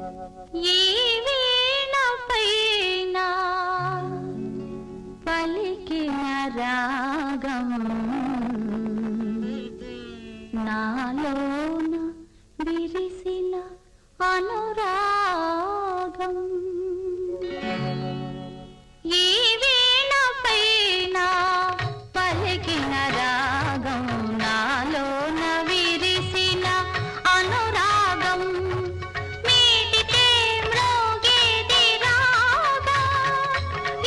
ఈ వీణ పైన పలికిన రాగం నాలోన విరిసిన అనురాగం ఈ వీణ పైన పలికిన రాగం నాలోన విరిసిన అనురాగం మీటితే మ్రోగేది రాగం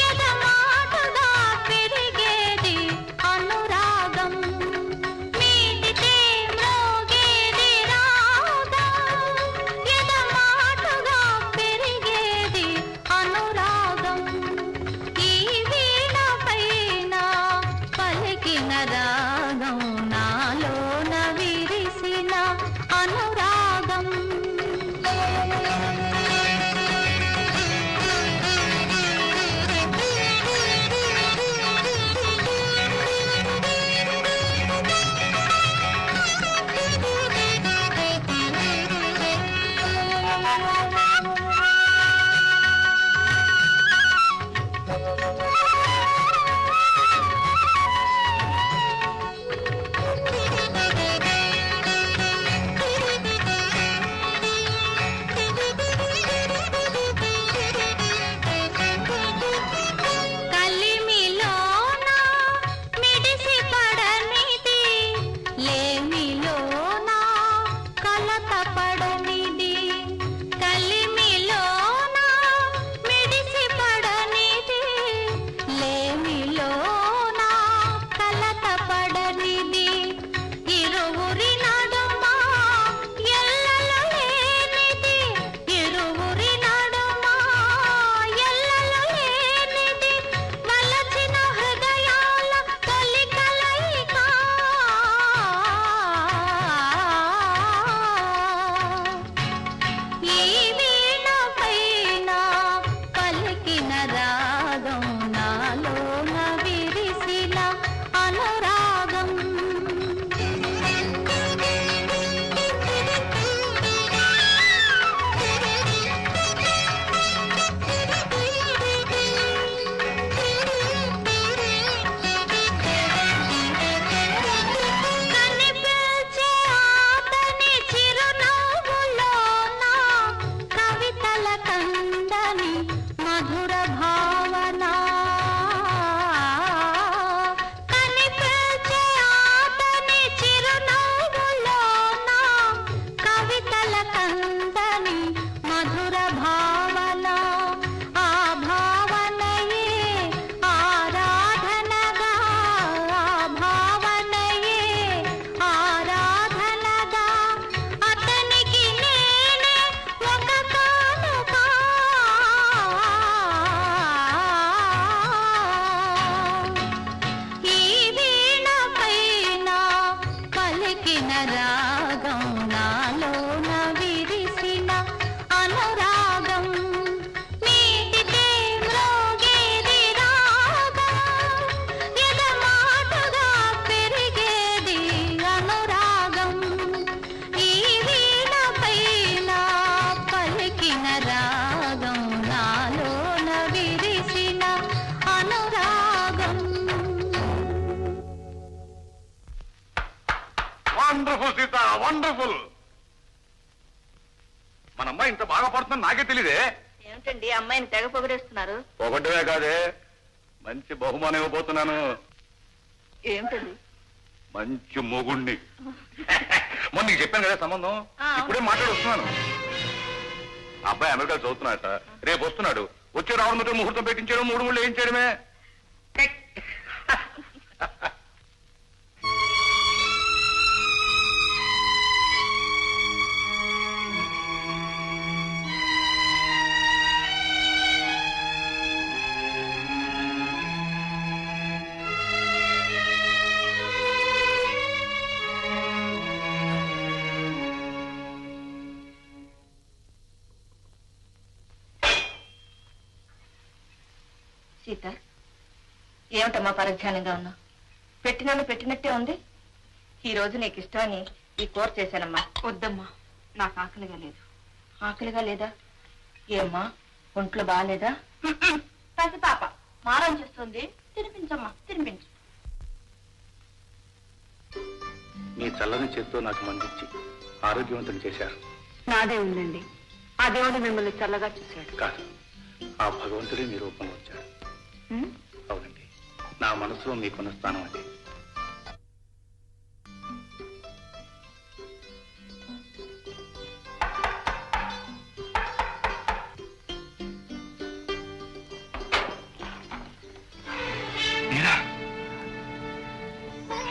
ఎదమాటగా పెరిగేది అనురాగం మీటితే మ్రోగేది రాగం ఎదమాటగా పెరిగేది అనురాగం ఈ వీణ పైన పలికిన రాగం నాలోన విరిసిన అనురాగం కలిమిలోన మిడిసి పడనిది లేమిలోన కలత పడనిది కలిమిలోన మిడిసి పడనిది లేమిలోన కలత పడనిది ఇరువురి నడుమ ఎల్లలు లేనిది ఇరువురి నడుమ ఎల్లలు లేనిది వలచిన హృదయాల తొలి కలయిక ఈ వీణ పైన పలికిన రాగం నాలోన విరిసిన అనురాగం కనిపించే ఆతని చిరునవ్వులోన కవితల కందని మధుర భావన కనిపించే ఆతని చిరునవ్వులోన కవితల కందని మధుర భావన ఆ భావనయే ఆరాధనగా ఆ భావనయే ఆరాధనగా అతనికి నేనే ఒక కానుక ఈ వీణ పైన పలికిన రాగం నాలోన విరిసిన అనురాగం మీటితే మ్రోగేది రాగం ఎదమాటగా పెరిగేది అనురాగం ఈ వీణ పైన పలికిన రాగం నాలోన విరిసిన అనురాగం వండర్ఫుల్ సీత, వండర్ఫుల్. మన అమ్మాయి ఇంత బాగా పడుతుందని నాకే తెలియదే. ఏమిటండి అమ్మాయిని తెగ పొగిడేస్తున్నారు ఒకటివే కాదే, మంచి బహుమానం ఇవ్వబోతున్నాను. ఏమిటండి మంచి మొగుణ్ణి. మొన్న నీకు చెప్పాను కదా సంబంధం, ఇప్పుడే మాట్లాడి వస్తున్నాను. ఆ అబ్బాయి అమెరికా చదువుతున్నాడట, రేపు వస్తున్నాడు. వచ్చే రావడంతో ముహూర్తం పెట్టించడం, 3 ముళ్ళు ఏం చేయడమే. సీత ఏమిటమ్మా పరధ్యానంగా ఉన్నా? పెట్టినాను పెట్టినట్టే ఉంది. ఈ రోజు నీకు ఇష్టమని ఈ కూర చేశానమ్మా. వద్దమ్మా, నాకు ఆకలిగా లేదు. ఆకలిగా లేదా? ఏమ్మా ఒంట్లో బాగాలేదా? పసి పాప మారం చేస్తుంది, తినిపించమ్మా తినిపించు. మీ చల్లని చేత్తో నాకు మందించి ఆరోగ్యవంతం చేశారు. నాదే ఉందండి, ఆ దేవుడు మిమ్మల్ని చల్లగా చూశాడు. కాదు, ఆ భగవంతుడే మీ రూపంలో వచ్చాడు. అవునండి, నా మనసులో మీకున్న స్థానం అది.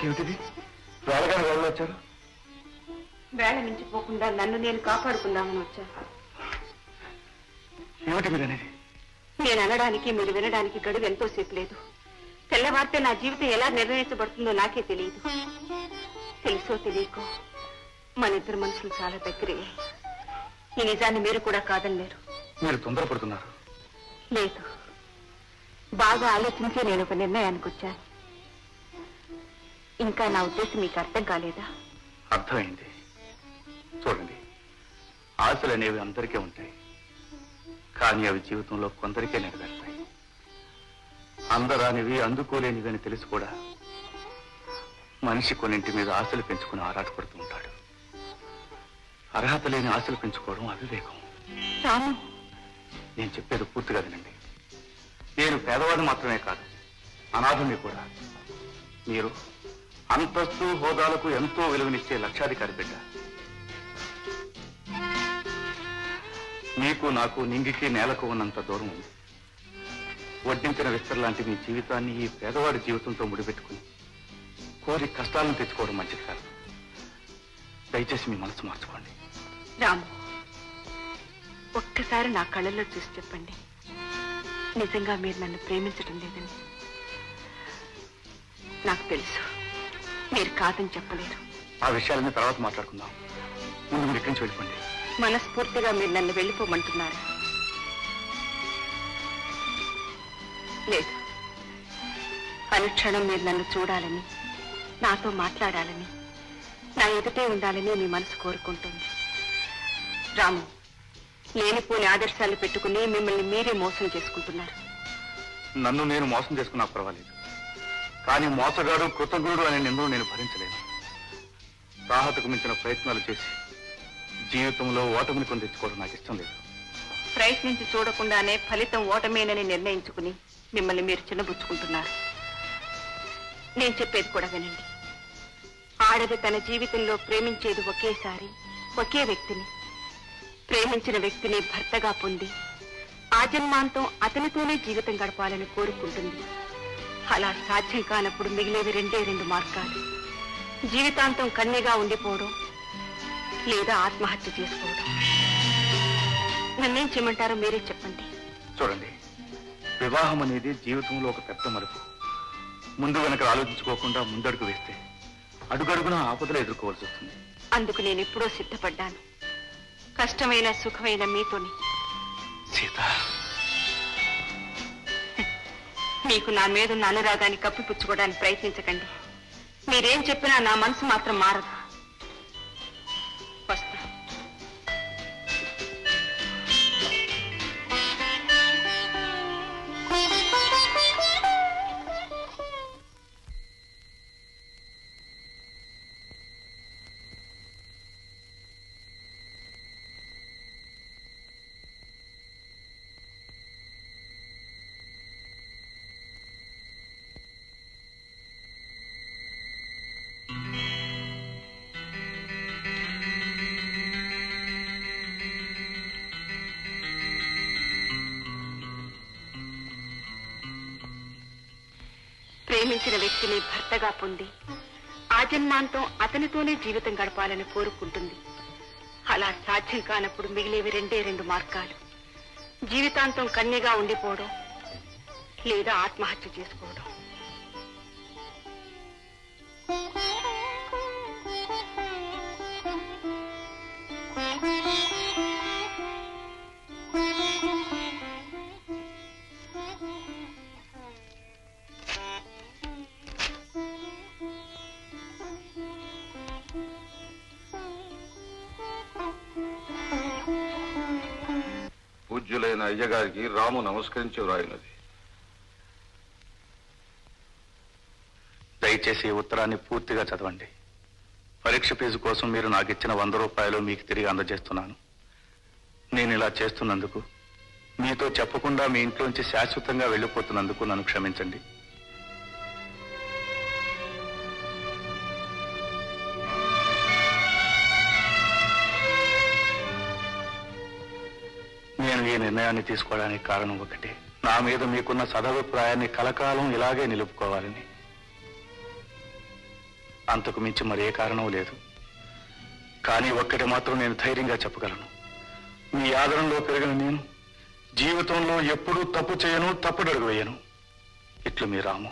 ఏమిటిది? వేళగానే వేళ వచ్చారు? వేళ మించిపోకుండా నన్ను నేను కాపాడుకుందామని వచ్చాను. ఏమిటి మీరు అనేది? నేను అనడానికి మీరు వినడానికి గడువు ఎంతో సేపు లేదు. తెల్లవారితే నా జీవితం ఎలా నిర్ణయించబడుతుందో నాకే తెలియదు. తెలుసో తెలియకో మన ఇద్దరు మనుషులు చాలా దగ్గరే. ఈ నిజాన్ని మీరు కూడా కాదనలేరు. మీరు తొందరపడుతున్నారు. లేదు, బాగా ఆలోచించి నేను ఒక నిర్ణయానికి వచ్చాను. ఇంకా నా ఉద్దేశం మీకు అర్థం కాలేదా? అర్థమైంది. చూడండి, ఆశలు అనేవి అందరికీ ఉంటాయి, కానీ అవి జీవితంలో కొందరికే నెరవేరుతాయి. అందరానివి అందుకోలేనివి అని తెలిసి కూడా మనిషి కొన్నింటి మీద ఆశలు పెంచుకుని ఆరాటపడుతూ ఉంటాడు. అర్హత లేని ఆశలు పెంచుకోవడం అవివేకం. రాము, నేను చెప్పేది పూర్తిగా వినండి. నేను పేదవాడిని మాత్రమే కాదు, అనాథుని కూడా. మీరు అంతస్తు హోదాలకు ఎంతో విలువనిచ్చే లక్షాధికారి బిడ్డ. మీకు నాకు నింగికి నేలకు ఉన్నంత దూరం ఉంది. వడ్డించిన విస్తర లాంటి మీ జీవితాన్ని ఈ పేదవాడి జీవితంతో ముడిపెట్టుకుని కోరి కష్టాలను తెచ్చుకోవడం మంచిది కాదు. దయచేసి మీ మనసు మార్చుకోండి. రాము, ఒక్కసారి నా కళ్ళల్లో చూసి చెప్పండి, నిజంగా మీరు నన్ను ప్రేమించడం లేదని. నాకు తెలుసు, మీరు కాదని చెప్పలేరు. ఆ విషయాలన్నీ తర్వాత మాట్లాడుకుందాం. ముందు మీరు ఇక్కడి నుంచి వెళ్ళిపోండి. మనస్ఫూర్తిగా మీరు నన్ను వెళ్ళిపోమంటున్నారు? లేదు, అనుక్షణం మీరు నన్ను చూడాలని, నాతో మాట్లాడాలని, నా ఎదుటే ఉండాలని మీ మనసు కోరుకుంటుంది. రాము, లేనిపోని ఆదర్శాలు పెట్టుకుని మిమ్మల్ని మీరే మోసం చేసుకుంటున్నారు. నన్ను నేను మోసం చేసుకున్నా పర్వాలేదు, కానీ మోసగాడు కృతజ్ఞుడు అనే నిందను నేను భరించలేను. రాహతకు మించిన ప్రయత్నాలు చేసి జీవితంలో ఓటమిని కొని తెచ్చుకోవడం నాకు ఇష్టం లేదు. ప్రయత్నించి చూడకుండానే ఫలితం ఓటమేనని నిర్ణయించుకుని మిమ్మల్ని మీరు చిన్నబుచ్చుకుంటున్నారు. నేను చెప్పేది కూడా వినండి. ఆడది తన జీవితంలో ప్రేమించేది ఒకేసారి, ఒకే వ్యక్తిని. ప్రేమించిన వ్యక్తిని భర్తగా పొంది ఆజన్మాంతం అతనితోనే జీవితం గడపాలని కోరుకుంటుంది. అలా సాధ్యం కానప్పుడు మిగిలేవి రెండు మార్గాలు: జీవితాంతం కన్యగా ఉండిపోవడం, లేదా ఆత్మహత్య చేసుకోవడం. నన్నేం చేయమంటారో మీరే చెప్పండి. చూడండి, వివాహం అనేది జీవితంలో ఒక పెద్ద మలుపు. ముందు వెనక ఆలోచించుకోకుండా ముందడుగు వేస్తే అడుగడుగున ఆపదలు ఎదుర్కోవాల్సి వస్తుంది. అందుకు నేను ఎప్పుడో సిద్ధపడ్డాను. కష్టమైన సుఖమైన మీతోని. సీత, మీకు నా మీదున్న అనురాగాన్ని కప్పిపుచ్చుకోవడానికి ప్రయత్నించకండి. మీరేం చెప్పినా నా మనసు మాత్రం మారదు. వస్తా. ప్రేమించిన వ్యక్తిని భర్తగా పొంది ఆజన్మాంతం అతనితోనే జీవితం గడపాలని కోరుకుంటుంది. అలా సాధ్యం కానప్పుడు మిగిలేవి రెండు మార్గాలు: జీవితాంతం కన్యగా ఉండిపోవడం, లేదా ఆత్మహత్య చేసుకోవడం. పూజ్యులైన అయ్యగారికి రాము నమస్కరించి వ్రాయినది. దయచేసి ఈ ఉత్తరాన్ని పూర్తిగా చదవండి. పరీక్ష ఫీజు కోసం మీరు నాకు ఇచ్చిన 100 రూపాయలు మీకు తిరిగి అందజేస్తున్నాను. నేను ఇలా చేస్తున్నందుకు, మీతో చెప్పకుండా మీ ఇంట్లోంచి శాశ్వతంగా వెళ్ళిపోతున్నందుకు నన్ను క్షమించండి. నేను ఈ నిర్ణయాన్ని తీసుకోవడానికి కారణం ఒకటే. నా మీద మీకున్న సదభిప్రాయాన్ని కలకాలం ఇలాగే నిలుపుకోవాలని. అంతకు మించి మరే కారణం లేదు. కానీ ఒక్కటి మాత్రం నేను ధైర్యంగా చెప్పగలను. మీ ఆదరణలో పెరిగిన నేను జీవితంలో ఎప్పుడూ తప్పు చేయను, తప్పుడడుగు వేయను. ఇట్లు మీ రాము.